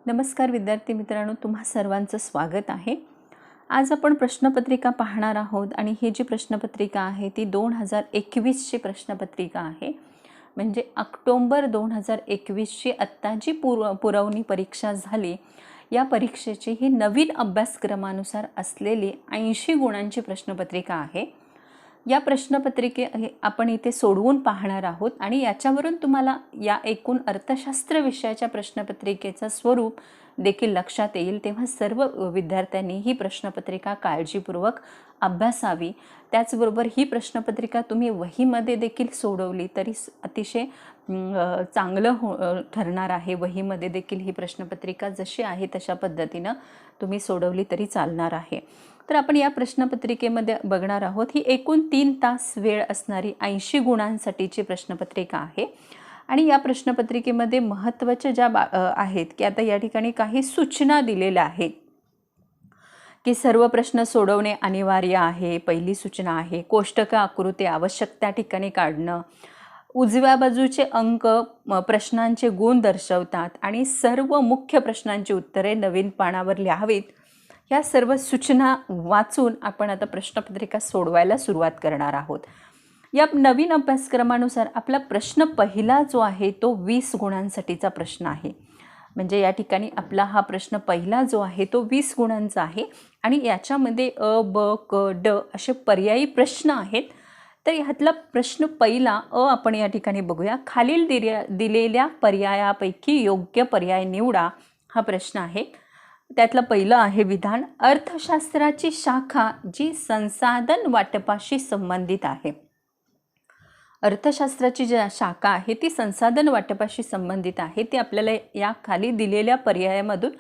नमस्कार विद्यार्थी मित्रांनो, तुम्हा सर्वांचं स्वागत आहे। आज आपण प्रश्नपत्रिका पाहणार आहोत आणि ही जी प्रश्नपत्रिका आहे ती 2021 ची प्रश्नपत्रिका आहे। म्हणजे ऑक्टोबर 2021 ची आत्ता जी पुरवणी परीक्षा झाली, या परीक्षेची ही नवीन अभ्यासक्रमानुसार असलेली 80 गुणांची प्रश्नपत्रिका आहे। या प्रश्नपत्रिके आपण इथे सोडवून पाहणार आहोत आणि याच्यावरून तुम्हाला या एकूण अर्थशास्त्र विषयाच्या प्रश्नपत्रिकेचं स्वरूप देखील लक्षात येईल। तेव्हा सर्व विद्यार्थ्यांनी ही प्रश्नपत्रिका काळजीपूर्वक अभ्यासावी। त्याचबरोबर ही प्रश्नपत्रिका तुम्ही वहीमध्ये देखील सोडवली तरी अतिशय चांगलं ठरणार आहे। वहीमध्ये देखील ही प्रश्नपत्रिका जशी आहे तशा पद्धतीने तुम्ही सोडवली तरी चालणार आहे। तर आपण या प्रश्नपत्रिकेमध्ये बघणार आहोत ही एकूण 3 तास वेळ असणारी 80 गुणांसाठीची प्रश्नपत्रिका आहे। आणि या प्रश्नपत्रिकेमध्ये महत्त्वाच्या ज्या आहेत की आता या ठिकाणी काही सूचना दिलेल्या आहेत की सर्व प्रश्न सोडवणे अनिवार्य आहे। पहिली सूचना आहे कोष्टक आकृती आवश्यक त्या ठिकाणी काढणं, उजव्या बाजूचे अंक प्रश्नांचे गुण दर्शवतात आणि सर्व मुख्य प्रश्नांची उत्तरे नवीन पानावर लिहावीत। या सर्व सूचना वाचून आपण आता प्रश्नपत्रिका सोडवायला सुरुवात करणार आहोत। या नवीन अभ्यासक्रमानुसार आपला प्रश्न पहिला जो आहे तो 20 गुणांसाठीचा प्रश्न आहे। म्हणजे या ठिकाणी आपला हा प्रश्न पहिला जो आहे तो 20 गुणांचा आहे आणि याच्यामध्ये अ, ब, क, ड असे पर्यायी प्रश्न आहेत। तर ह्यातला प्रश्न पहिला आपण या ठिकाणी बघूया। खालील दिलेल्या पर्यायापैकी योग्य पर्याय निवडा हा प्रश्न आहे। त्यातलं पहिलं आहे विधान, अर्थशास्त्राची शाखा जी संसाधन वाटपाशी संबंधित आहे। अर्थशास्त्राची जी शाखा आहे ती संसाधन वाटपाशी संबंधित आहे। ती आपल्याला या खाली दिलेल्या पर्यायामधून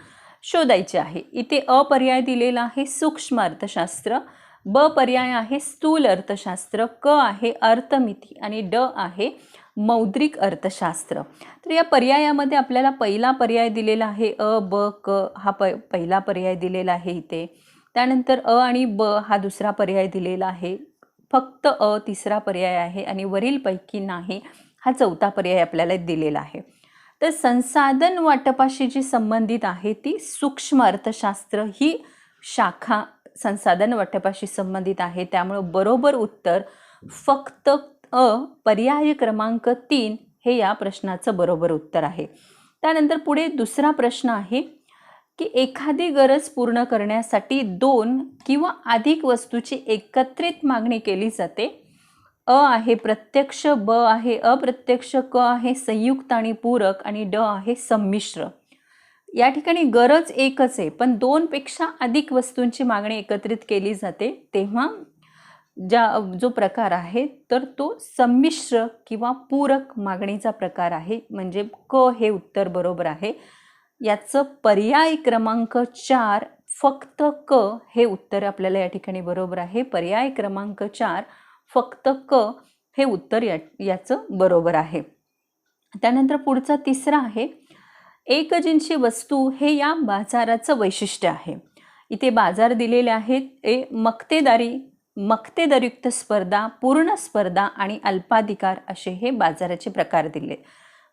शोधायची आहे। इथे अ पर्याय दिलेला आहे सूक्ष्म अर्थशास्त्र, ब पर्याय आहे स्थूल अर्थशास्त्र, क आहे अर्थमिती आणि ड आहे मौद्रिक अर्थशास्त्र। तर या पर्यायामध्ये आपल्याला पहिला पर्याय दिलेला आहे अ, ब, क हा पहिला पर्याय दिलेला आहे इथे। त्यानंतर अ आणि ब हा दुसरा पर्याय दिलेला आहे। फक्त अ तिसरा पर्याय आहे आणि वरीलपैकी नाही हा चौथा पर्याय आपल्याला दिलेला आहे। तर संसाधन वाटपाशी जी संबंधित आहे ती सूक्ष्म अर्थशास्त्र ही शाखा संसाधन वाटपाशी संबंधित आहे। त्यामुळे बरोबर उत्तर फक्त अ पर्याय क्रमांक 3 हे या प्रश्नाचं बरोबर उत्तर आहे। त्यानंतर पुढे दुसरा प्रश्न आहे की एखादी गरज पूर्ण करण्यासाठी 2 किंवा अधिक वस्तूची एकत्रित मागणी केली जाते। अ आहे प्रत्यक्ष, ब आहे अप्रत्यक्ष, क आहे संयुक्त आणि पूरक आणि ड आहे संमिश्र। या ठिकाणी गरज एकच आहे पण 2 पेक्षा अधिक वस्तूंची मागणी एकत्रित केली जाते तेव्हा जो प्रकार आहे तर तो संमिश्र किंवा पूरक मागणीचा प्रकार आहे। म्हणजे क हे उत्तर बरोबर आहे। याचं पर्याय क्रमांक 4 फक्त क हे उत्तर आपल्याला या ठिकाणी बरोबर आहे। पर्याय क्रमांक 4 फक्त क हे उत्तर याचं बरोबर आहे। त्यानंतर पुढचा तिसरा आहे एकजिनसी वस्तू हे या बाजाराचं वैशिष्ट्य आहे। इथे बाजार दिलेले आहेत मक्तेदारयुक्त स्पर्धा, पूर्ण स्पर्धा आणि अल्पाधिकार असे हे बाजाराचे प्रकार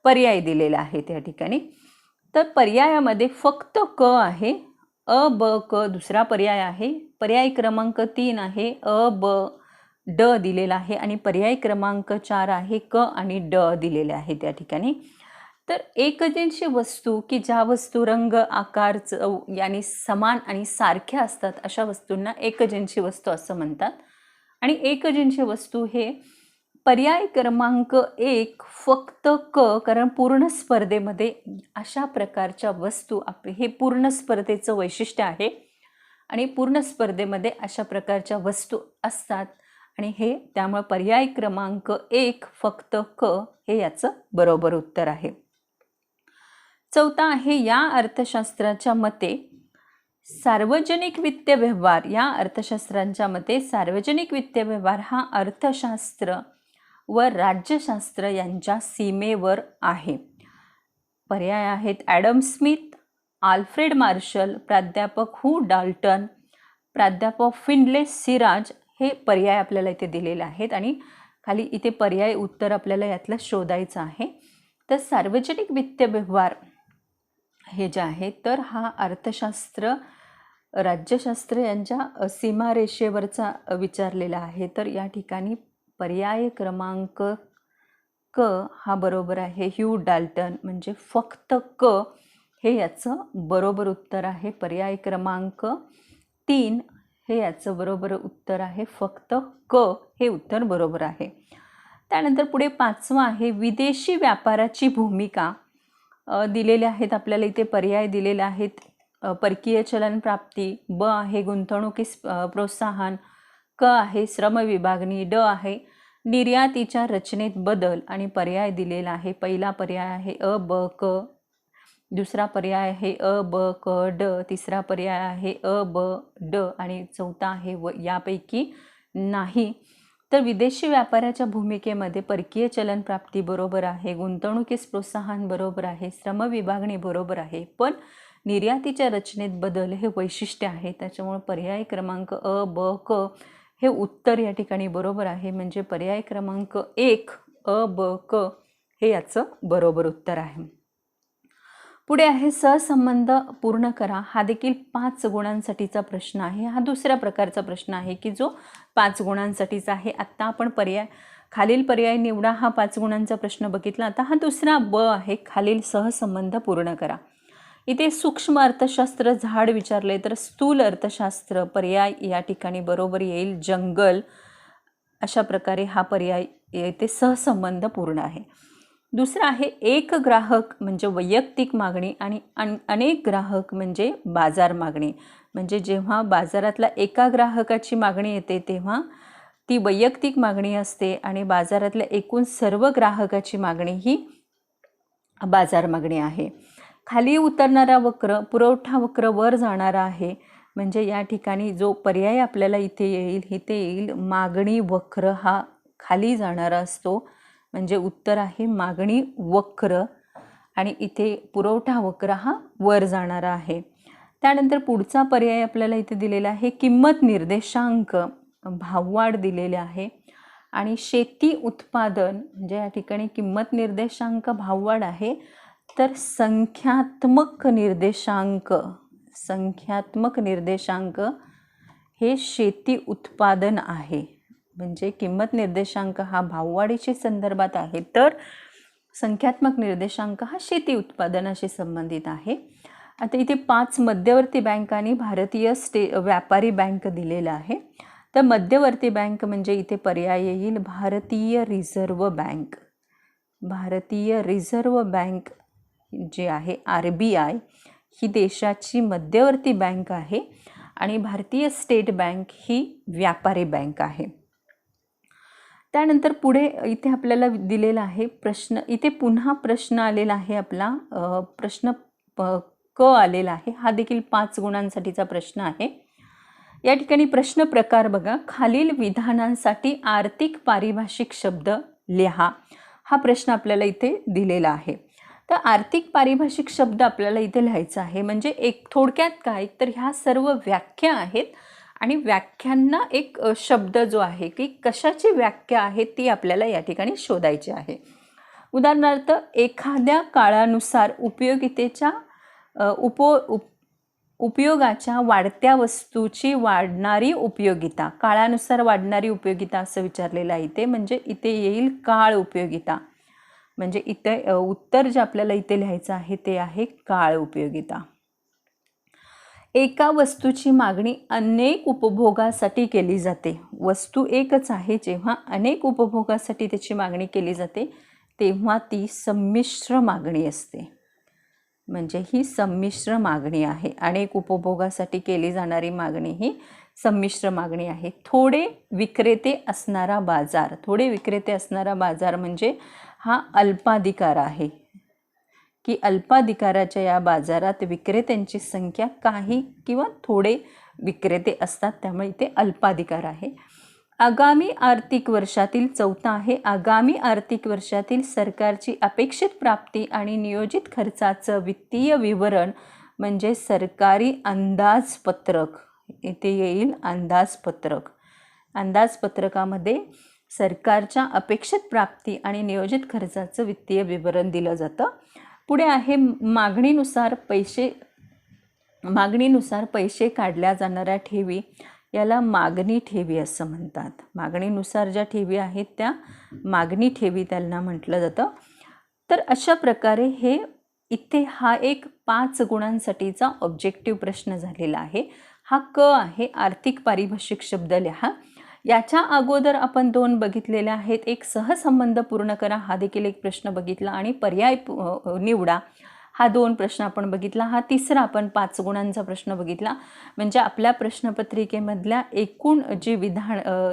पर्याय दिलेले आहेत या ठिकाणी। तर पर्यायामध्ये फक्त क आहे, अ, ब, क दुसरा पर्याय आहे, पर्याय क्रमांक 3 आहे अ, ब, ड दिलेला आहे आणि पर्याय क्रमांक 4 आहे क आणि ड दिलेले आहेत या ठिकाणी। तर एकजिनसी वस्तू की ज्या वस्तू रंग, आकार, चव यांनी समान आणि सारख्या असतात अशा वस्तूंना एकजिनसी वस्तू असं म्हणतात। आणि एकजिनसी वस्तू हे पर्याय क्रमांक 1 फक्त क, कारण पूर्ण स्पर्धेमध्ये अशा प्रकारच्या वस्तू हे पूर्ण स्पर्धेचं वैशिष्ट्य आहे आणि पूर्ण स्पर्धेमध्ये अशा प्रकारच्या वस्तू असतात आणि हे त्यामुळे पर्याय क्रमांक 1 फक्त क हे याचं बरोबर उत्तर आहे। चौथा आहे या अर्थशास्त्राच्या मते सार्वजनिक वित्त व्यवहार, या अर्थशास्त्रांच्या मते सार्वजनिक वित्त व्यवहार हा अर्थशास्त्र व राज्यशास्त्र यांच्या सीमेवर आहे। पर्याय आहेत ॲडम स्मिथ, आल्फ्रेड मार्शल, प्राध्यापक हू डाल्टन, प्राध्यापक फिनले सिराज हे पर्याय आपल्याला इथे दिलेले आहेत आणि खाली इथे पर्याय उत्तर आपल्याला यातलं शोधायचं आहे। तर सार्वजनिक वित्त व्यवहार हे जे आहे तर हा अर्थशास्त्र राज्यशास्त्र यांच्या सीमारेषेवरचा विचारलेला आहे. तर या ठिकाणी पर्याय क्रमांक क हा बरोबर आहे. ह्यू डाल्टन म्हणजे फक्त क हे याचं बरोबर उत्तर आहे. पर्याय क्रमांक 3 हे याचं बरोबर उत्तर आहे. फक्त क हे उत्तर बरोबर आहे. त्यानंतर पुढे 5वं आहे विदेशी व्यापाराची भूमिका. दिलेले आहेत आपल्याला इथे पर्याय दिलेले आहेत. परकीय चलन प्राप्ती, ब आहे गुंतवणुकीस प्रोत्साहन, क आहे श्रम विभागणी, ड आहे निर्यातीच्या रचनेत बदल आणि पर्याय दिलेला आहे. पहिला पर्याय आहे अ ब क, दुसरा पर्याय आहे अ ब क ड, तिसरा पर्याय आहे अ ब ड आणि चौथा आहे व यापैकी नाही. तर विदेशी व्यापाराच्या भूमिकेमध्ये परकीय चलन प्राप्ती बरोबर आहे, गुंतवणुकीस प्रोत्साहन बरोबर आहे, श्रम विभागणी बरोबर आहे, पण निर्यातीच्या रचनेत बदल हे वैशिष्ट्य आहे. त्याच्यामुळे पर्याय क्रमांक अ ब क हे उत्तर या ठिकाणी बरोबर आहे. म्हणजे पर्याय क्रमांक 1 अ ब क हे याचं बरोबर उत्तर आहे. पुढे आहे सहसंबंध पूर्ण करा. हा देखील 5 गुणांसाठीचा प्रश्न आहे. हा दुसऱ्या प्रकारचा प्रश्न आहे की जो 5 गुणांसाठीचा आहे. आत्ता आपण खालील पर्याय निवडा हा 5 गुणांचा प्रश्न बघितला. आता हा दुसरा ब आहे, खालील सहसंबंध पूर्ण करा. इथे सूक्ष्म अर्थशास्त्र झाड विचारले तर स्थूल अर्थशास्त्र पर्याय या ठिकाणी बरोबर येईल. जंगल अशा प्रकारे हा पर्याय इथे सहसंबंध पूर्ण आहे. दुसरा आहे एक ग्राहक म्हणजे वैयक्तिक मागणी आणि अनेक ग्राहक म्हणजे बाजार मागणी. म्हणजे जेव्हा बाजारातला एका ग्राहकाची मागणी येते तेव्हा ती वैयक्तिक मागणी असते आणि बाजारातल्या एकूण सर्व ग्राहकाची मागणी ही बाजार मागणी आहे. खाली उतरणारा वक्र पुरवठा वक्र वर जाणारा आहे. म्हणजे या ठिकाणी जो पर्याय आपल्याला इथे येईल मागणी वक्र हा खाली जाणारा असतो. म्हणजे उत्तर आहे मागणी वक्र आणि इथे पुरवठा वक्र हा वर जाणारा आहे. त्यानंतर पुढचा पर्याय आपल्याला इथे दिलेला आहे किंमत निर्देशांक भाववाढ दिलेले आहे आणि शेती उत्पादन म्हणजे या ठिकाणी किंमत निर्देशांक भाववाढ आहे. तर संख्यात्मक निर्देशांक हे शेती उत्पादन आहे. म्हणजे किंमत निर्देशांक हा भाववाढीशी संदर्भात आहे तर संख्यात्मक निर्देशांक हा शेती उत्पादनाशी संबंधित आहे. आता इथे 5 मध्यवर्ती बँक आणि भारतीय व्यापारी बँक दिलेला आहे. तर मध्यवर्ती बँक म्हणजे इथे पर्याय येईल भारतीय रिझर्व्ह बँक. भारतीय रिझर्व्ह बँक जी आहे RBI ही देशाची मध्यवर्ती बँक आहे आणि भारतीय स्टेट बँक ही व्यापारी बँक आहे. त्यानंतर पुढे इथे आपल्याला दिलेला आहे प्रश्न. इथे पुन्हा प्रश्न आलेला आहे आपला प्रश्न क आलेला आहे. हा देखील 5 गुणांसाठीचा प्रश्न आहे. या ठिकाणी प्रश्न प्रकार बघा. खालील विधानांसाठी आर्थिक पारिभाषिक शब्द लिहा. हा प्रश्न आपल्याला इथे दिलेला आहे. तर आर्थिक पारिभाषिक शब्द आपल्याला इथे लिहायचा आहे. म्हणजे एक थोडक्यात काय तर ह्या सर्व व्याख्या आहेत आणि व्याख्यांना एक शब्द जो आहे की कशाची व्याख्या आहे ती आपल्याला या ठिकाणी शोधायची आहे. उदाहरणार्थ एखाद्या काळानुसार उपयोगितेच्या उपयोगाच्या वाढत्या वस्तूची वाढणारी उपयोगिता. काळानुसार वाढणारी उपयोगिता असं विचारलेलं आहे इथे. म्हणजे इथे येईल काळ उपयोगिता. म्हणजे इथे उत्तर जे आपल्याला इथे लिहायचं आहे ते आहे काळ उपयोगिता. एका वस्तूची मागणी अनेक उपभोगासाठी केली जाते. वस्तू एकच आहे, जेव्हा अनेक उपभोगासाठी त्याची मागणी केली जाते तेव्हा ती संमिश्र मागणी असते. म्हणजे ही संमिश्र मागणी आहे. अनेक उपभोगासाठी केली जाणारी मागणी ही संमिश्र मागणी आहे. थोडे विक्रेते असणारा बाजार. थोडे विक्रेते असणारा बाजार म्हणजे हा अल्पाधिकार आहे की अल्पाधिकाराच्या या बाजारात विक्रेत्यांची संख्या काही किंवा थोडे विक्रेते असतात, त्यामुळे इथे अल्पाधिकार आहे. आगामी आर्थिक वर्षातील चौथा आहे आगामी आर्थिक वर्षातील सरकारची अपेक्षित प्राप्ती आणि नियोजित खर्चाचं वित्तीय विवरण म्हणजे सरकारी अंदाजपत्रक. इथे येईल अंदाजपत्रक. अंदाजपत्रकामध्ये सरकारच्या अपेक्षित प्राप्ती आणि नियोजित खर्चाचं वित्तीय विवरण दिलं जातं. पुढे आहे मागणीनुसार पैसे काढल्या जाणाऱ्या ठेवी याला मागणी ठेवी असं म्हणतात. मागणीनुसार ज्या ठेवी आहेत त्या मागणी ठेवी त्यांना म्हटलं जातं. तर अशा प्रकारे हे इथे हा एक 5 गुणांसाठीचा ऑब्जेक्टिव्ह प्रश्न झालेला आहे. हा क आहे, आर्थिक पारिभाषिक शब्द लिहा. याच्या अगोदर आपण 2 बघितलेले आहेत. एक सहसंबंध पूर्ण करा हा देखील एक प्रश्न बघितला आणि पर्याय निवडा हा 2 प्रश्न आपण बघितला. हा तिसरा आपण 5 गुणांचा प्रश्न बघितला. म्हणजे आपल्या प्रश्नपत्रिकेमधल्या एकूण जे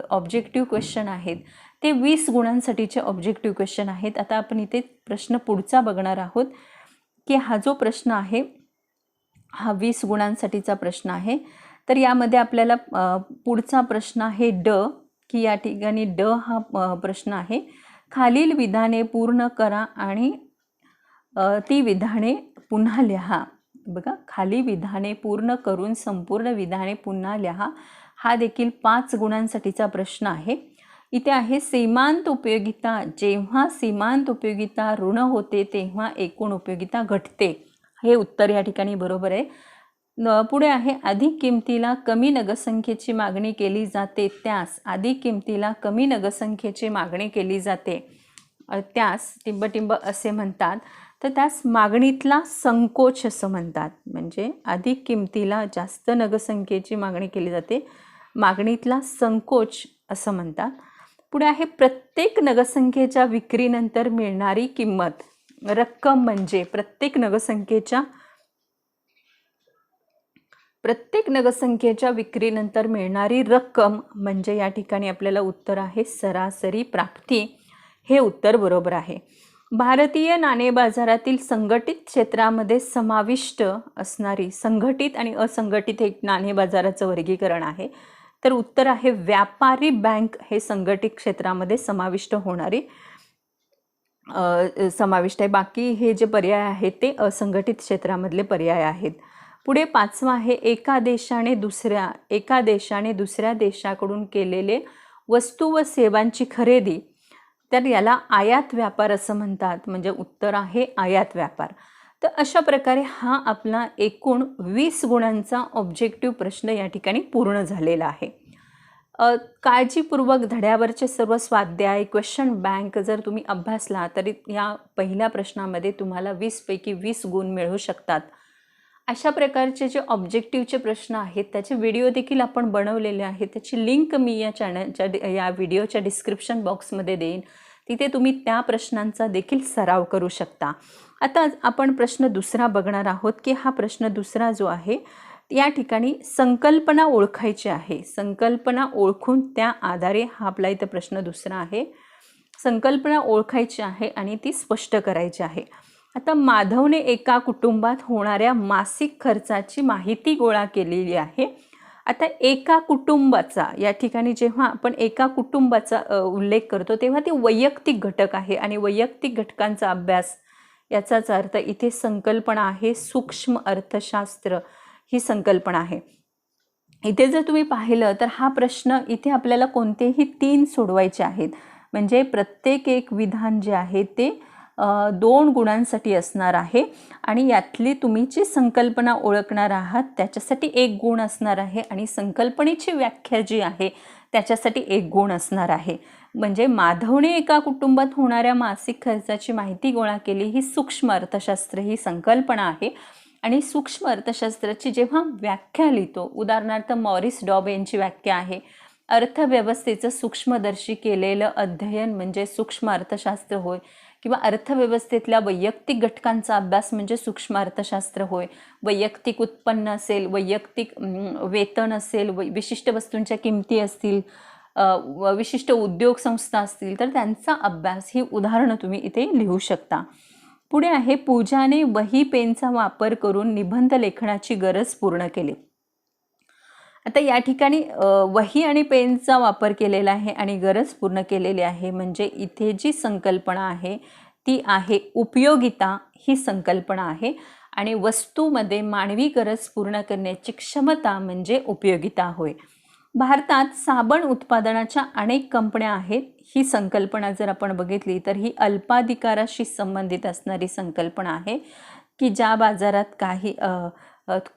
ऑब्जेक्टिव्ह क्वेश्चन आहेत ते 20 गुणांसाठीचे ऑब्जेक्टिव्ह क्वेश्चन आहेत. आता आपण इथे प्रश्न पुढचा बघणार आहोत की हा जो प्रश्न आहे हा 20 गुणांसाठीचा प्रश्न आहे. तर यामध्ये आपल्याला पुढचा प्रश्न आहे ड, की या ठिकाणी ड हा प्रश्न आहे. खालील विधाने पूर्ण करा आणि ती विधाने पुन्हा लिहा. बघा, खाली विधाने पूर्ण करून संपूर्ण विधाने पुन्हा लिहा हा देखील 5 गुणांसाठीचा प्रश्न आहे. इथे आहे सीमांत उपयोगिता. जेव्हा सीमांत उपयोगिता ऋण होते तेव्हा एकूण उपयोगिता घटते. हे उत्तर या ठिकाणी बरोबर आहे. पुढे आहे अधिक किमतीला कमी नगसंख्येची मागणी केली जाते त्यास अधिक किमतीला कमी नगसंख्येची मागणी केली जाते त्यास टिंबटिंब असे म्हणतात. तर त्यास मागणीतला संकोच असं म्हणतात. म्हणजे अधिक किमतीला जास्त नगसंख्येची मागणी केली जाते, मागणीतला संकोच असं म्हणतात. पुढे आहे प्रत्येक नगसंख्येच्या विक्रीनंतर मिळणारी किंमत. रक्कम म्हणजे प्रत्येक नगसंख्येच्या विक्रीनंतर मिळणारी रक्कम म्हणजे या ठिकाणी आपल्याला उत्तर आहे सरासरी प्राप्ती. हे उत्तर बरोबर आहे. भारतीय नाणे बाजारातील संघटित क्षेत्रामध्ये समाविष्ट असणारी संघटित आणि असंघटित हे नाणे बाजाराचं वर्गीकरण आहे. तर उत्तर आहे व्यापारी बँक हे संघटित क्षेत्रामध्ये समाविष्ट आहे. बाकी हे जे पर्याय आहेत ते असंघटित क्षेत्रामधले पर्याय आहेत. पुढे 5वा आहे एका देशाने दुसऱ्या देशाकडून केलेले वस्तू व सेवांची खरेदी. तर याला आयात व्यापार असं म्हणतात. म्हणजे उत्तर आहे आयात व्यापार. तर अशा प्रकारे हा आपला एकूण 20 गुणांचा ऑब्जेक्टिव्ह प्रश्न या ठिकाणी पूर्ण झालेला आहे. काळजीपूर्वक धड्यावरचे सर्व स्वाध्याय क्वेश्चन बँक जर तुम्ही अभ्यासला तरी या पहिल्या प्रश्नामध्ये तुम्हाला 20 पैकी 20 गुण मिळू शकतात. अशा प्रकारचे जे ऑब्जेक्टिव्हचे प्रश्न आहेत त्याचे व्हिडिओ देखील आपण बनवलेले आहेत. त्याची लिंक मी या व्हिडिओच्या डिस्क्रिप्शन बॉक्समध्ये देईन. तिथे तुम्ही त्या प्रश्नांचा देखील सराव करू शकता. आता आपण प्रश्न दुसरा बघणार आहोत की हा प्रश्न दुसरा जो आहे या ठिकाणी संकल्पना ओळखायची आहे. संकल्पना ओळखून त्या आधारे हा आपला इथं प्रश्न दुसरा आहे. संकल्पना ओळखायची आहे आणि ती स्पष्ट करायची आहे. आता माधवने एका कुटुंबात होणाऱ्या मासिक खर्चाची माहिती गोळा केलेली आहे. आता एका कुटुंबाचा या ठिकाणी जेव्हा आपण एका कुटुंबाचा उल्लेख करतो तेव्हा ते वैयक्तिक घटक आहे आणि वैयक्तिक घटकांचा अभ्यास याचाच अर्थ इथे संकल्पना आहे सूक्ष्म अर्थशास्त्र ही संकल्पना आहे. इथे जर तुम्ही पाहिलं तर हा प्रश्न इथे आपल्याला कोणतेही 3 सोडवायचे आहेत. म्हणजे प्रत्येक एक विधान जे आहे ते 2 गुणांसाठी असणार आहे आणि यातली तुम्ही जी संकल्पना ओळखणार आहात त्याच्यासाठी 1 गुण असणार आहे आणि संकल्पनेची व्याख्या जी आहे त्याच्यासाठी 1 गुण असणार आहे. म्हणजे माधवने एका कुटुंबात होणाऱ्या मासिक खर्चाची माहिती गोळा केली ही सूक्ष्म अर्थशास्त्र ही संकल्पना आहे. आणि सूक्ष्म अर्थशास्त्राची जेव्हा व्याख्या लिहितो, उदाहरणार्थ मॉरिस डॉब यांची व्याख्या आहे अर्थव्यवस्थेचं सूक्ष्मदर्शी केलेलं अध्ययन म्हणजे सूक्ष्म अर्थशास्त्र होय, किंवा अर्थव्यवस्थेतल्या वैयक्तिक घटकांचा अभ्यास म्हणजे सूक्ष्म अर्थशास्त्र होय. वैयक्तिक उत्पन्न असेल, वैयक्तिक वेतन असेल, विशिष्ट वस्तूंच्या किमती असतील, विशिष्ट उद्योग संस्था असतील तर त्यांचा अभ्यास ही उदाहरणं तुम्ही इथे लिहू शकता. पुढे आहे पूजाने वही पेनचा वापर करून निबंध लेखनाची गरज पूर्ण केली. आता या ठिकाणी वही आणि पेनचा वापर केलेला आहे आणि गरज पूर्ण केलेली आहे. म्हणजे इथे जी संकल्पना आहे ती आहे उपयोगिता ही संकल्पना आहे आणि वस्तूमध्ये मानवी गरज पूर्ण करण्याची क्षमता म्हणजे उपयोगिता होय. भारतात साबण उत्पादनाच्या अनेक कंपन्या आहेत. ही संकल्पना जर आपण बघितली तर ही अल्पाधिकाराशी संबंधित असणारी संकल्पना आहे, की ज्या बाजारात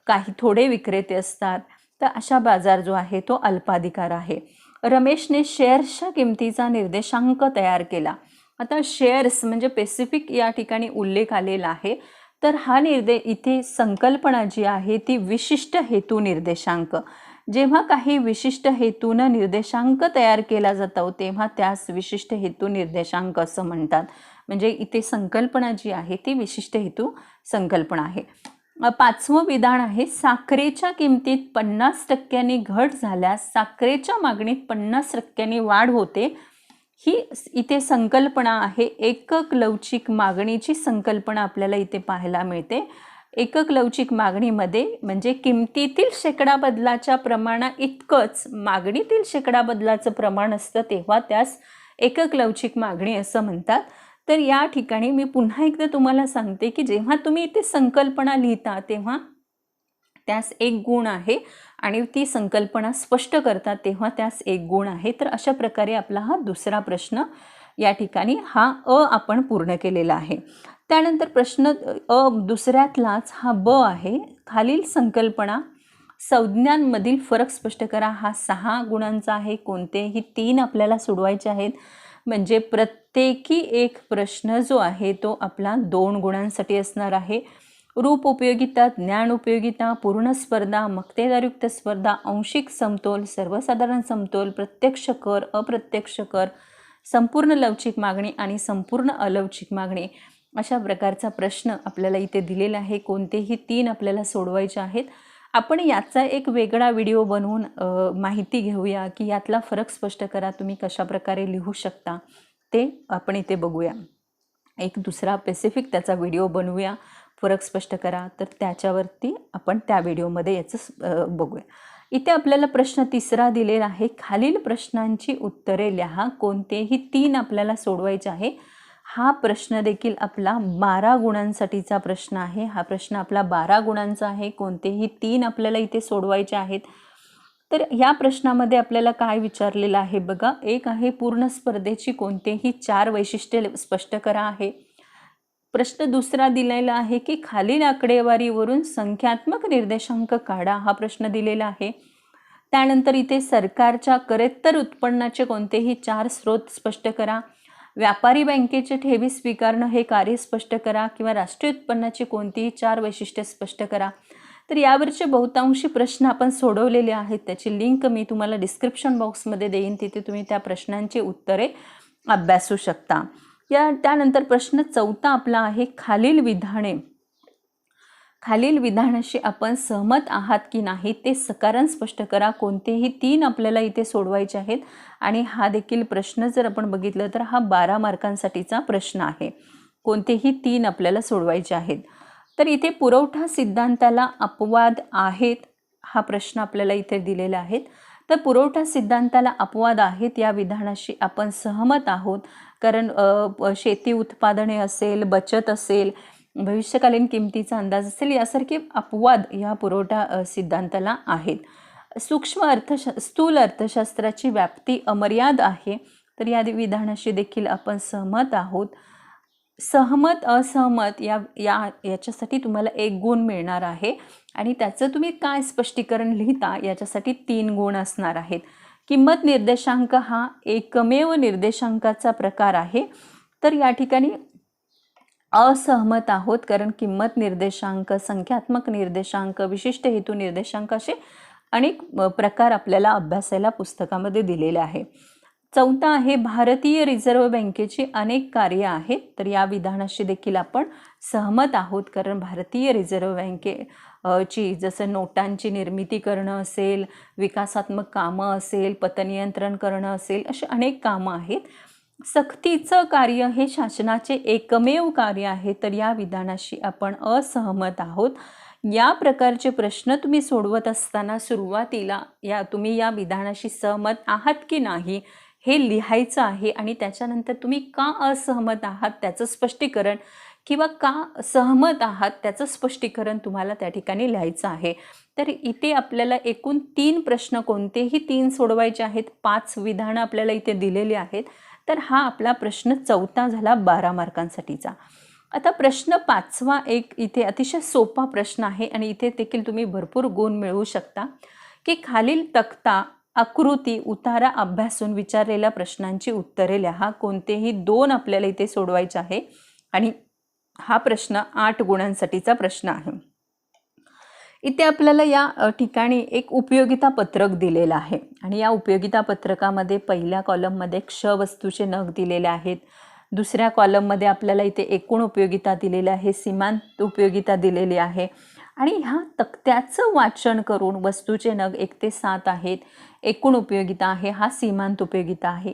काही थोडे विक्रेते असतात, तर अशा बाजार जो आहे तो अल्पाधिकार आहे. रमेशने शेअर्सच्या किमतीचा निर्देशांक तयार केला. आता शेअर्स म्हणजे स्पेसिफिक या ठिकाणी उल्लेख आलेला आहे. तर हा इथे संकल्पना जी आहे ती विशिष्ट हेतू निर्देशांक. जेव्हा काही विशिष्ट हेतूनं निर्देशांक तयार केला जातो तेव्हा त्यास विशिष्ट हेतू निर्देशांक असं म्हणतात. म्हणजे इथे संकल्पना जी आहे ती विशिष्ट हेतू संकल्पना आहे. 5वं विधान आहे, साखरेच्या किमतीत 50% घट झाल्यास साखरेच्या मागणीत 50% वाढ होते. ही इथे संकल्पना आहे. एकक लवचिक मागणीची संकल्पना आपल्याला इथे पाहायला मिळते. एकक लवचिक मागणीमध्ये म्हणजे किमतीतील शेकडा बदलाच्या प्रमाणा इतकंच मागणीतील शेकडा बदलाचं प्रमाण असतं तेव्हा त्यास एकक लवचिक मागणी असं म्हणतात. तर या ठिकाणी मी पुन्हा एकदा तुम्हाला सांगते की जेव्हा तुम्ही इथे संकल्पना लिहिता तेव्हा त्यास एक गुण आहे आणि ती संकल्पना स्पष्ट करतात तेव्हा त्यास एक गुण आहे. तर अशा प्रकारे आपला हा दुसरा प्रश्न या ठिकाणी हा आपण पूर्ण केलेला आहे. त्यानंतर प्रश्न दुसऱ्यातलाच हा आहे, खालील संकल्पना संज्ञांमधील फरक स्पष्ट करा. हा 6 गुणांचा आहे. कोणतेही 3 आपल्याला सोडवायचे आहेत. म्हणजे प्रत्येकी एक प्रश्न जो आहे तो आपला 2 गुणांसाठी असणार आहे. रूप उपयोगिता, ज्ञान उपयोगिता, पूर्ण स्पर्धा, मक्तेदारयुक्त स्पर्धा, आंशिक समतोल, सर्वसाधारण समतोल, प्रत्यक्ष कर, अप्रत्यक्ष कर, संपूर्ण लवचिक मागणी आणि संपूर्ण अलवचिक मागणी, अशा प्रकारचा प्रश्न आपल्याला इथे दिलेला आहे. कोणतेही 3 आपल्याला सोडवायचे आहेत. आपण याचा एक वेगळा व्हिडिओ बनवून माहिती घेऊया की यातला फरक स्पष्ट करा, तुम्ही कशा प्रकारे लिहू शकता ते आपण इथे बघूया. एक दुसरा स्पेसिफिक त्याचा व्हिडिओ बनवूया, फरक स्पष्ट करा, तर त्याच्यावरती आपण त्या व्हिडिओमध्ये याचं बघूया. इथे आपल्याला प्रश्न तिसरा दिलेला आहे, खालील प्रश्नांची उत्तरे लिहा. कोणतेही 3 आपल्याला सोडवायचे आहे. हा प्रश्न देखील आपला 12 गुणांसाठीचा प्रश्न आहे. हा प्रश्न आपला 12 गुणांचा आहे. कोणतेही 3 आपल्याला इथे सोडवायचे आहेत. तर या प्रश्नामध्ये आपल्याला काय विचारलेलं आहे बघा. एक आहे, पूर्ण स्पर्धेची कोणतेही 4 वैशिष्ट्ये स्पष्ट करा आहे. प्रश्न दुसरा दिलेला आहे की खालील आकडेवारीवरून संख्यात्मक निर्देशांक काढा. हा प्रश्न दिलेला आहे. त्यानंतर इथे सरकारच्या करेत्तर उत्पन्नाचे कोणतेही 4 स्रोत स्पष्ट करा. व्यापारी बँकेचे ठेवी स्वीकारणं हे कार्य स्पष्ट करा किंवा राष्ट्रीय उत्पन्नाची कोणतीही 4 वैशिष्ट्ये स्पष्ट करा. तर यावरचे बहुतांशी प्रश्न आपण सोडवलेले आहेत. त्याची लिंक मी तुम्हाला डिस्क्रिप्शन बॉक्समध्ये देईन. तिथे तुम्ही त्या प्रश्नांची उत्तरे अभ्यासू शकता. त्यानंतर प्रश्न चौथा आपला आहे, खालील विधानाशी आपण सहमत आहात की नाही ते सकारण स्पष्ट करा. कोणतेही 3 आपल्याला इथे सोडवायचे आहेत आणि हा देखील प्रश्न जर आपण बघितलं तर हा 12 मार्कांसाठीचा प्रश्न आहे. कोणतेही 3 आपल्याला सोडवायचे आहेत. तर इथे पुरवठा सिद्धांताला अपवाद आहेत, हा प्रश्न आपल्याला इथे दिलेला आहे. तर पुरवठा सिद्धांताला अपवाद आहेत या विधानाशी आपण सहमत आहोत, कारण शेती उत्पादने असेल, बचत असेल, भविष्यकालीन किमतीचा अंदाज असेल, यासारखे अपवाद या पुरवठा सिद्धांताला आहेत. स्थूल अर्थशास्त्राची व्याप्ती अमर्याद आहे, तर या विधानाशी देखील आपण सहमत आहोत. सहमत असहमत याच्यासाठी तुम्हाला 1 गुण मिळणार आहे आणि त्याचं तुम्ही काय स्पष्टीकरण लिहिता याच्यासाठी 3 गुण असणार आहेत. किंमत निर्देशांक हा एकमेव निर्देशांकाचा प्रकार आहे. तर या ठिकाणी असहमत आहोत, कारण किंमत निर्देशांक, संख्यात्मक निर्देशांक, विशिष्ट हेतू निर्देशांक असे अनेक प्रकार आपल्याला अभ्यासायला पुस्तकामध्ये दिलेले आहे. चौथा आहे, भारतीय रिझर्व्ह बँकेची अनेक कार्य आहेत. तर या विधानाशी देखील आपण सहमत आहोत, कारण भारतीय रिझर्व्ह बँकेची जसं नोटांची निर्मिती करणं असेल, विकासात्मक कामं असेल, पतनियंत्रण करणं असेल, अशी अनेक कामं आहेत. सक्तीचं कार्य हे शासनाचे एकमेव कार्य आहे, तर या विधानाशी आपण असहमत आहोत. या प्रकारचे प्रश्न तुम्ही सोडवत असताना सुरुवातीला तुम्ही या विधानाशी सहमत आहात की नाही हे लिहायचं आहे आणि त्याच्यानंतर तुम्ही का असहमत आहात त्याचं स्पष्टीकरण किंवा का सहमत आहात त्याचं स्पष्टीकरण तुम्हाला त्या ठिकाणी लिहायचं आहे. तर इथे आपल्याला एकूण 3 प्रश्न कोणतेही 3 सोडवायचे आहेत. 5 विधानं आपल्याला इथे दिलेली आहेत. तर हा आपला प्रश्न 4था झाला 12 मार्कांसाठीचा. आता प्रश्न 5वा एक इथे अतिशय सोपा प्रश्न आहे आणि इथे देखील तुम्ही भरपूर गुण मिळवू शकता की खालील तक्ता आकृती उतारा अभ्यासून विचारलेल्या प्रश्नांची उत्तरे लिहा. कोणतेही 2 आपल्याला इथे सोडवायचे आहे आणि हा प्रश्न 8 गुणांसाठीचा प्रश्न आहे. इथे आपल्याला या ठिकाणी एक उपयोगिता पत्रक दिलेलं आहे आणि या उपयोगिता पत्रकामध्ये पहिल्या कॉलममध्ये क्ष वस्तूचे नग दिलेले आहेत. दुसऱ्या कॉलममध्ये आपल्याला इथे एकूण उपयोगिता दिलेली आहे, सीमांत उपयोगिता दिलेली आहे आणि ह्या तक्त्याचं वाचन करून वस्तूचे नग 1 ते 7 आहेत, एकूण उपयोगिता आहे, हा सीमांत उपयोगिता आहे.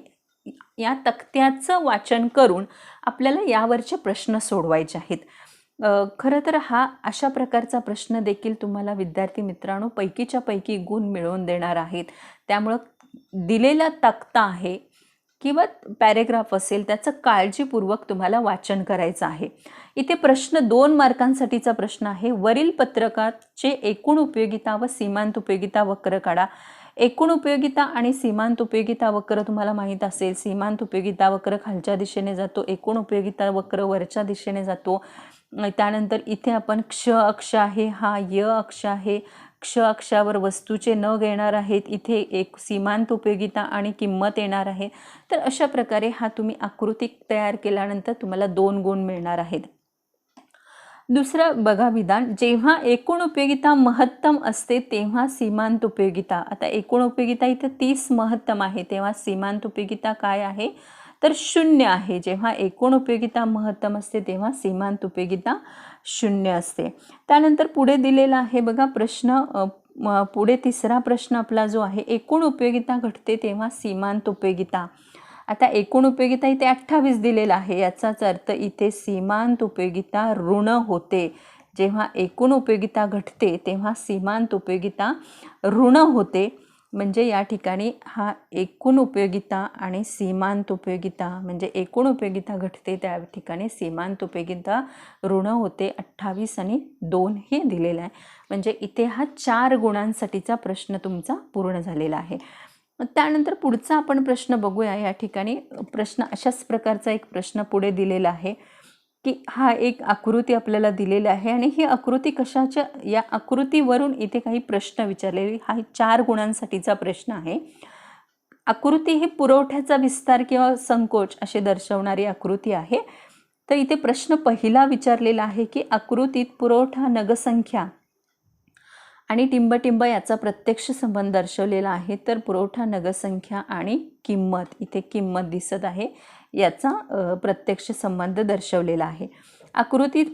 या तक्त्याचं वाचन करून आपल्याला यावरचे प्रश्न सोडवायचे आहेत. खरं तर हा अशा प्रकारचा प्रश्न देखील तुम्हाला विद्यार्थी मित्रांनो पैकीच्या पैकी गुण मिळवून देणार आहेत. त्यामुळं दिलेला तक्ता आहे किंवा पॅरेग्राफ असेल त्याचं काळजीपूर्वक तुम्हाला वाचन करायचं आहे. इथे प्रश्न 2 मार्कांसाठीचा प्रश्न आहे. वरील पत्रकाचे एकूण उपयोगिता व सीमांत उपयोगिता वक्र काढा. एकूण उपयोगिता आणि सीमांत उपयोगिता वक्र तुम्हाला माहीत असेल. सीमांत उपयोगिता वक्र खालच्या दिशेने जातो, एकूण उपयोगिता वक्र वरच्या दिशेने जातो. त्यानंतर इथे आपण क्ष अक्ष आहे, हा य अक्ष आहे. क्ष अक्षावर वस्तूचे नग येणार आहेत, इथे एक सीमांत उपयोगिता आणि किंमत येणार आहे. तर अशा प्रकारे हा तुम्ही आकृती तयार केल्यानंतर तुम्हाला 2 गुण मिळणार आहेत. दुसरं बघा विधान, जेव्हा एकूण उपयोगिता महत्तम असते तेव्हा सीमांत उपयोगिता. आता एकूण उपयोगिता इथे 30 महत्तम आहे, तेव्हा सीमांत उपयोगिता काय आहे तर 0 आहे. जेव्हा एकूण उपयोगिता महत्तम असते तेव्हा सीमांत उपयोगिता 0 असते. त्यानंतर पुढे दिलेला आहे बघा प्रश्न, पुढे तिसरा प्रश्न आपला जो आहे, एकूण उपयोगिता घटते तेव्हा सीमांत उपयोगिता. आता एकूण उपयोगिता इथे 28 दिलेला आहे, याचाच अर्थ इथे सीमांत उपयोगिता ऋण होते. जेव्हा एकूण उपयोगिता घटते तेव्हा सीमांत उपयोगिता ऋण होते. म्हणजे या ठिकाणी हा एकूण उपयोगिता आणि सीमांत उपयोगिता म्हणजे एकूण उपयोगिता घटते त्या ठिकाणी सीमांत उपयोगिता ऋण होते. 28 आणि 2 हे दिलेलं आहे. म्हणजे इथे हा 4 गुणांसाठीचा प्रश्न तुमचा पूर्ण झालेला आहे. त्यानंतर पुढचा आपण प्रश्न बघूया. या ठिकाणी प्रश्न अशाच प्रकारचा एक प्रश्न पुढे दिलेला आहे की हा एक आकृती आपल्याला दिलेली आहे आणि ही आकृती कशाच्या, या आकृतीवरून इथे काही प्रश्न विचारलेले. हा 4 गुणांसाठीचा प्रश्न आहे. आकृती ही पुरवठ्याचा विस्तार किंवा संकोच असे दर्शवणारी आकृती आहे. तर इथे प्रश्न पहिला विचारलेला आहे की आकृतीत पुरवठा नगसंख्या आणि टिंबटिंब याचा प्रत्यक्ष संबंध दर्शवलेला आहे. तर पुरवठा नगसंख्या आणि किंमत, इथे किंमत दिसत आहे, याचा प्रत्यक्ष संबंध दर्शवलेला आहे. आकृतीत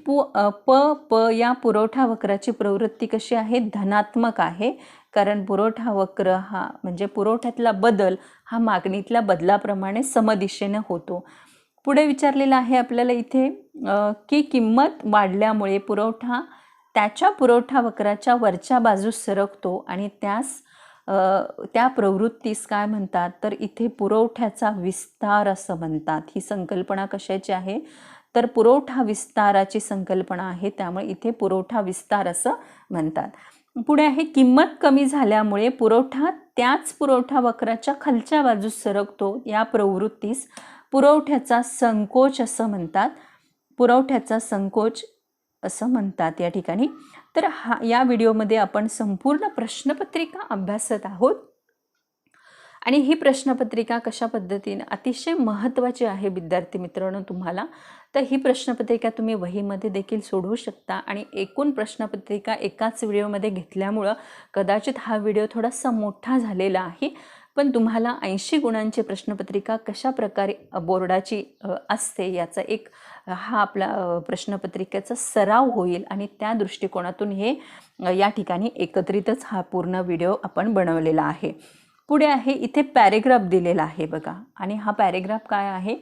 प या पुरवठा वक्राची प्रवृत्ती कशी आहे, धनात्मक आहे. कारण पुरवठा वक्र हा म्हणजे पुरवठ्यातला बदल हा मागणीतल्या बदलाप्रमाणे समदिशेने होतो. पुढे विचारलेला आहे आपल्याला इथे की किंमत वाढल्यामुळे पुरवठा त्याच्या पुरवठा वक्राच्या वरच्या बाजूस सरकतो आणि त्या प्रवृत्तीस काय म्हणतात तर इथे पुरवठ्याचा विस्तार असं म्हणतात. ही संकल्पना कशाची आहे तर पुरवठा विस्ताराची संकल्पना आहे. त्यामुळे इथे पुरवठा विस्तार असं म्हणतात. पुढे आहे किंमत कमी झाल्यामुळे पुरवठा त्याच पुरवठा वक्राच्या खालच्या बाजूस सरकतो. या प्रवृत्तीस पुरवठ्याचा संकोच असं म्हणतात. पुरवठ्याचा संकोच असं म्हणतात या ठिकाणी. तर या व्हिडिओमध्ये आपण संपूर्ण प्रश्नपत्रिका अभ्यासत आहोत आणि ही प्रश्नपत्रिका कशा पद्धतीने अतिशय महत्त्वाची आहे विद्यार्थी मित्रांनो तुम्हाला. तर ही प्रश्नपत्रिका तुम्ही वहीमध्ये देखील सोडवू शकता आणि एकूण प्रश्नपत्रिका एकाच व्हिडिओमध्ये घेतल्यामुळं कदाचित हा व्हिडिओ थोडासा मोठा झालेला आहे. पण तुम्हाला 80 गुणांची प्रश्नपत्रिका कशा प्रकारे बोर्डाची असते याचा एक हा आपला प्रश्नपत्रिकेचा सराव होईल आणि त्या दृष्टिकोनातून हे या ठिकाणी एकत्रितच हा पूर्ण व्हिडिओ आपण बनवलेला आहे. पुढे आहे इथे पॅरेग्राफ दिलेला आहे बघा आणि हा पॅरेग्राफ काय आहे,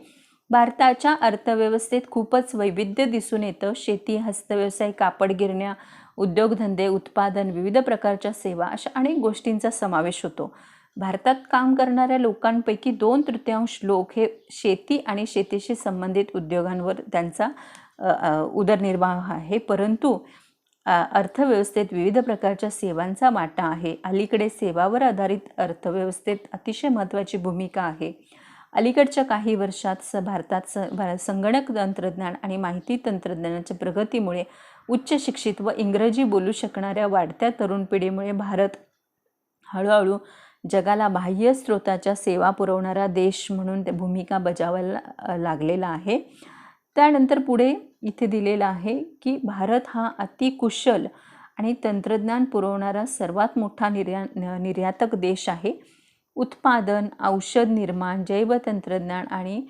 भारताच्या अर्थव्यवस्थेत खूपच वैविध्य दिसून येतं. शेती, हस्तव्यवसाय, कापड गिरण्या, उद्योगधंदे, उत्पादन, विविध प्रकारच्या सेवा अशा अनेक गोष्टींचा समावेश होतो. भारतात काम करणाऱ्या लोकांपैकी 2/3 लोक हे शेती आणि शेतीशी संबंधित उद्योगांवर त्यांचा उदरनिर्वाह आहे, परंतु अर्थव्यवस्थेत विविध प्रकारच्या सेवांचा वाटा आहे. अलीकडे सेवावर आधारित अर्थव्यवस्थेत अतिशय महत्त्वाची भूमिका आहे. अलीकडच्या काही वर्षात भारतात संगणक तंत्रज्ञान आणि माहिती तंत्रज्ञानाच्या प्रगतीमुळे उच्च शिक्षित व इंग्रजी बोलू शकणाऱ्या वाढत्या तरुण पिढीमुळे भारत हळूहळू जगाला बाह्य स्रोताच्या सेवा पुरवणारा देश म्हणून भूमिका बजावायला लागलेला आहे. त्यानंतर पुढे इथे दिलेलं आहे की भारत हा अतिकुशल आणि तंत्रज्ञान पुरवणारा सर्वात मोठा निर्यातक देश आहे. उत्पादन, औषध निर्माण, जैवतंत्रज्ञान आणि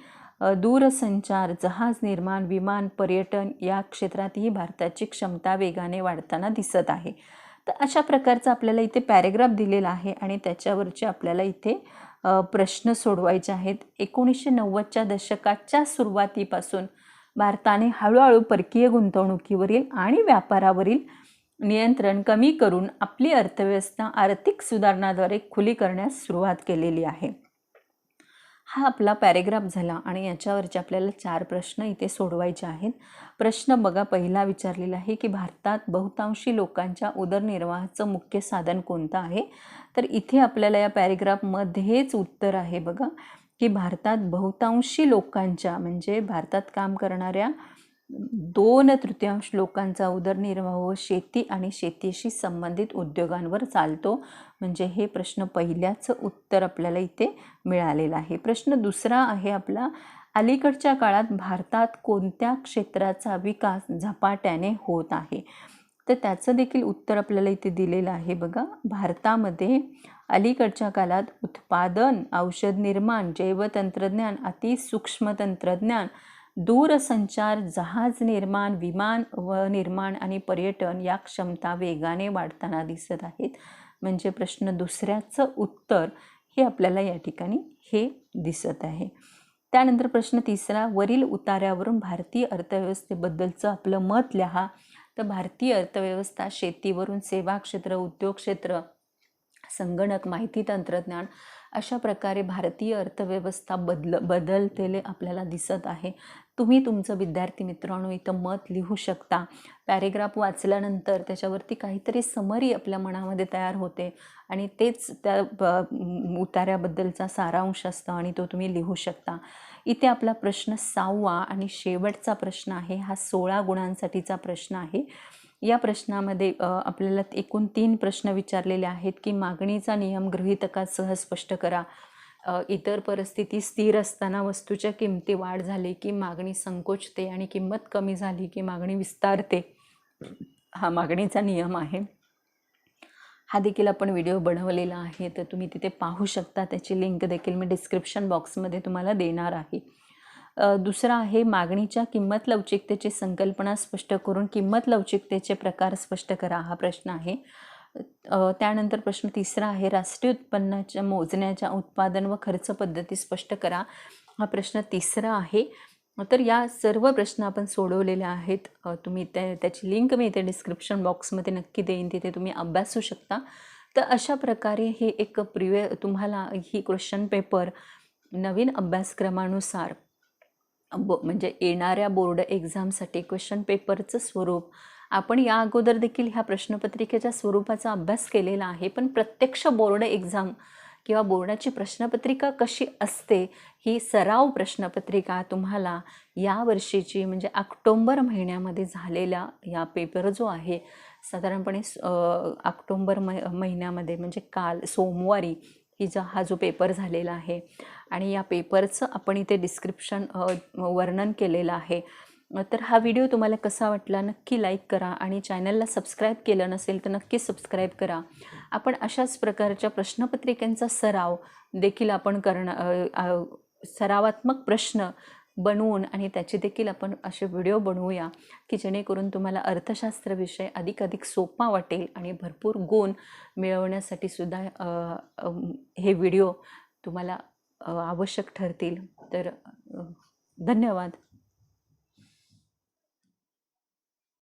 दूरसंचार, जहाज निर्माण, विमान, पर्यटन या क्षेत्रातही भारताची क्षमता वेगाने वाढताना दिसत आहे. तर अशा प्रकारचा आपल्याला इथे पॅरेग्राफ दिलेला आहे आणि त्याच्यावरचे आपल्याला इथे प्रश्न सोडवायचे आहेत. 1990च्या दशकाच्या सुरुवातीपासून भारताने हळूहळू परकीय गुंतवणुकीवरील आणि व्यापारावरील नियंत्रण कमी करून आपली अर्थव्यवस्था आर्थिक सुधारणाद्वारे खुली करण्यास सुरुवात केलेली आहे. हा आपला पॅरेग्राफ झाला आणि याच्यावरचे आपल्याला 4 प्रश्न इथे सोडवायचे आहेत. प्रश्न बघा, पहिला विचारलेला आहे की भारतात बहुतांशी लोकांच्या उदरनिर्वाहाचं मुख्य साधन कोणतं आहे. तर इथे आपल्याला या पॅरेग्राफमध्येच उत्तर आहे बघा की भारतात बहुतांशी लोकांच्या म्हणजे भारतात काम करणाऱ्या 2/3 लोकांचा उदरनिर्वाह शेती आणि शेतीशी संबंधित उद्योगांवर चालतो. म्हणजे हे प्रश्न पहिल्याचं उत्तर आपल्याला इथे मिळालेलं आहे. प्रश्न दुसरा आहे आपला, अलीकडच्या काळात भारतात कोणत्या क्षेत्राचा विकास झपाट्याने होत आहे. तर त्याचं देखील उत्तर आपल्याला इथे दिलेलं आहे बघा. भारतामध्ये अलीकडच्या काळात उत्पादन, औषध निर्माण, जैवतंत्रज्ञान, अतिसूक्ष्म तंत्रज्ञान, दूरसंचार, जहाज निर्माण, विमान निर्माण आणि पर्यटन या क्षमता वेगाने वाढताना दिसत आहेत. म्हणजे प्रश्न दुसऱ्याचं उत्तर हे आपल्याला या ठिकाणी हे दिसत आहे. त्यानंतर प्रश्न तिसरा, वरील उतार्यावरून भारतीय अर्थव्यवस्थेबद्दलचं आपलं मत लिहा. तर भारतीय अर्थव्यवस्था शेतीवरून सेवा क्षेत्र, उद्योग क्षेत्र, संगणक, माहिती तंत्रज्ञान अशा प्रकारे भारतीय अर्थव्यवस्था बदलतेले आपल्याला दिसत आहे. तुम्ही तुमचं विद्यार्थी मित्रांनो इथं मत लिहू शकता. पॅरेग्राफ वाचल्यानंतर त्याच्यावरती काहीतरी समरी आपल्या मनामध्ये तयार होते आणि तेच त्या उतार्याबद्दलचा सारांश असतो आणि तो तुम्ही लिहू शकता. इथे आपला प्रश्न 6वा आणि शेवटचा प्रश्न आहे. हा 16 गुणांसाठीचा प्रश्न आहे. या प्रश्नामध्ये आपल्याला एकूण 3 प्रश्न विचारलेले आहेत की मागणीचा नियम गृहीतकासह स्पष्ट करा. इतर परिस्थिती स्थिर असताना वस्तूच्या किमती वाढ झाली की मागणी संकोचते आणि किंमत कमी झाली की मागणी विस्तारते. हा मागणीचा नियम आहे. हा देखील आपण व्हिडिओ बनवलेला आहे, तर तुम्ही तिथे पाहू शकता. त्याची लिंक देखील मी डिस्क्रिप्शन बॉक्समध्ये तुम्हाला देणार आहे. दुसरा आहे मागणीच्या किंमत लवचिकतेची संकल्पना स्पष्ट करून किंमत लवचिकतेचे प्रकार स्पष्ट करा. हा प्रश्न आहे. त्यानंतर प्रश्न तिसरा आहे राष्ट्रीय उत्पन्नाच्या मोजण्याच्या उत्पादन व खर्च पद्धती स्पष्ट करा. हा प्रश्न तिसरा आहे. तर या सर्व प्रश्न आपण सोडवलेले आहेत. तुम्ही त्याची लिंक मी इथे डिस्क्रिप्शन बॉक्समध्ये नक्की देईन, तिथे तुम्ही अभ्यासू शकता. तर अशा प्रकारे हे एक तुम्हाला ही क्वेश्चन पेपर नवीन अभ्यासक्रमानुसार म्हणजे येणाऱ्या बोर्ड एक्झामसाठी क्वेश्चन पेपरचं स्वरूप आपण या अगोदर देखील ह्या प्रश्नपत्रिकेच्या स्वरूपाचा अभ्यास केलेला आहे. पण प्रत्यक्ष बोर्ड एक्झाम किंवा बोर्डाची प्रश्नपत्रिका कशी असते ही सराव प्रश्नपत्रिका तुम्हाला या वर्षीची म्हणजे ऑक्टोंबर महिन्यामध्ये झालेला या पेपर जो आहे साधारणपणे ऑक्टोंबर महिन्यामध्ये म्हणजे काल सोमवारी हा जो पेपर झालेला आहे आणि या पेपरचं आपण इथे डिस्क्रिप्शन वर्णन केलेलं आहे. तर हा व्हिडिओ तुम्हाला कसा वाटला नक्की लाईक करा आणि चॅनलला सबस्क्राईब केलं नसेल तर नक्की सबस्क्राईब करा. आपण अशाच प्रकारच्या प्रश्नपत्रिकांचा सराव देखील आपण सरावात्मक प्रश्न बनवून आणि त्याचे देखील आपण असे व्हिडिओ बनवूया की जेणेकरून तुम्हाला अर्थशास्त्र विषय अधिक सोपा वाटेल आणि भरपूर गुण मिळवण्यासाठी सुद्धा हे व्हिडिओ तुम्हाला आवश्यक ठरतील. तर धन्यवाद.